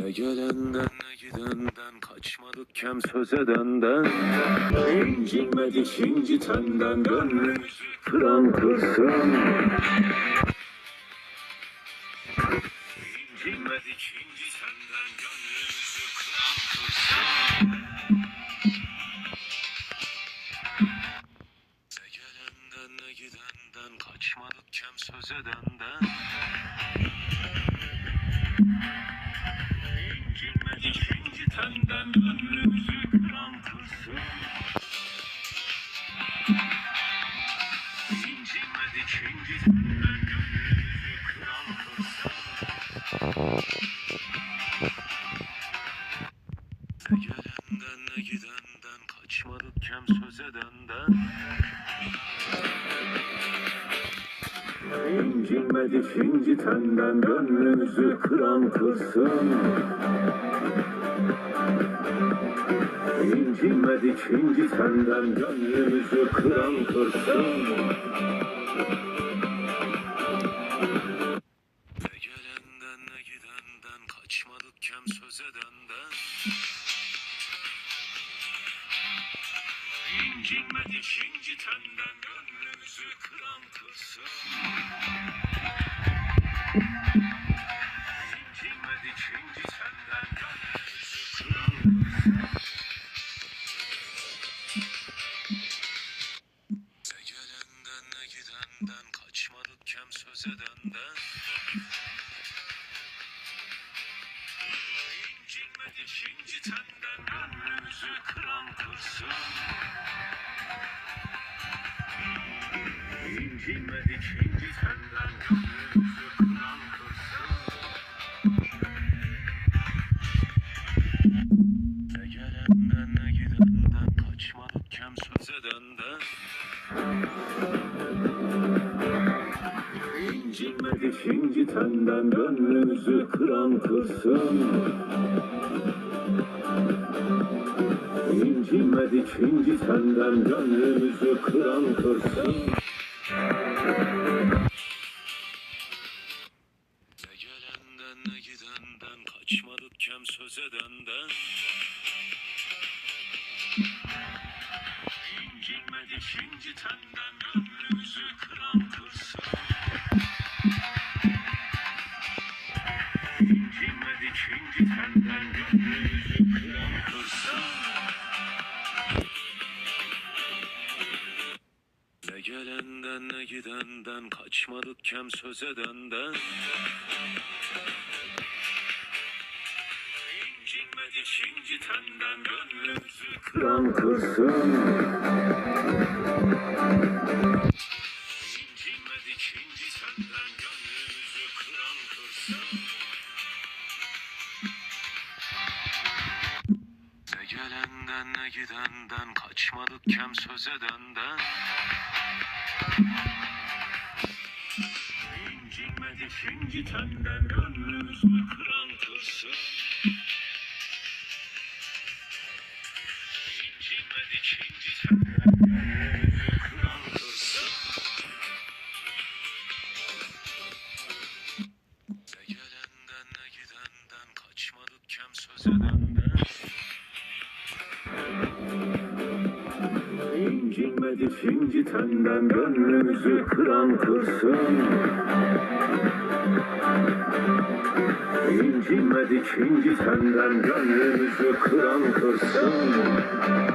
Ne gelenden ne gidenden, kaçmadık kem söz edenden. İncinmedik incitenden, gönlümüzü kıran kırsın. İncinmedik incitenden, gönlümüzü kıran kırsın. Ne gelenden ne gidenden, kaçmadık kem söz edenden. İncinmedik incitenden, gönlümüzü kıran kırsın. İncinmedik incitenden, gönlümüzü kıran kırsın. Ne gelenden ne gidenden, kaçmadık kem söz edenden. İncinmedik incitenden, gönlümüzü kıran kırsın. İncinmedik incitenden, gönlümüzü kıran kırsın. Ne gelenden ne gidenden, kaçmadık kem söz edenden. İncinmedik incitenden, gönlümüzü kıran kırsın. İncinmedik incitenden, gönlümüzü kıran kırsın. Ne gelenden ne gidenden, kaçmadık kem söz edenden. İncinmedik incitenden, gönlümüzü kıran kırsın. İncinmedik incitenden, gönlümüzü kıran kırsın. Ne gelenden ne gidenden, kaçmadık kem söz edenden. İncinmedik incitenden, gönlümüzü kıran kırsın. İncinmedik incitenden, gönlümüzü kıran kırsın. Ne gelenden ne gidenden, kaçmadık kem söz edenden. İncinmedik incitenden, gönlümüzü kıran kırsın. İncinmedik incitenden, gönlümüzü kıran kırsın. Ne gelenden ne gidenden, kaçmadık kem söz edenden. İncinmedik incitenden, gönlümüzü kıran kırsın. İncinmedik incitenden, gönlümüzü kıran kırsın. Ne gelenden ne gidenden, kaçmadık kem söz edenden. İncinmedik incitenden, gönlümüzü kıran kırsın. İncinmedik incitenden, gönlümüzü kıran kırsın. Ne gelenden ne gidenden, kaçmadık kem söz edenden. İncinmedik incitenden, gönlümüzü kıran kırsın. İncinmedik incitenden, gönlümüzü kıran kırsın.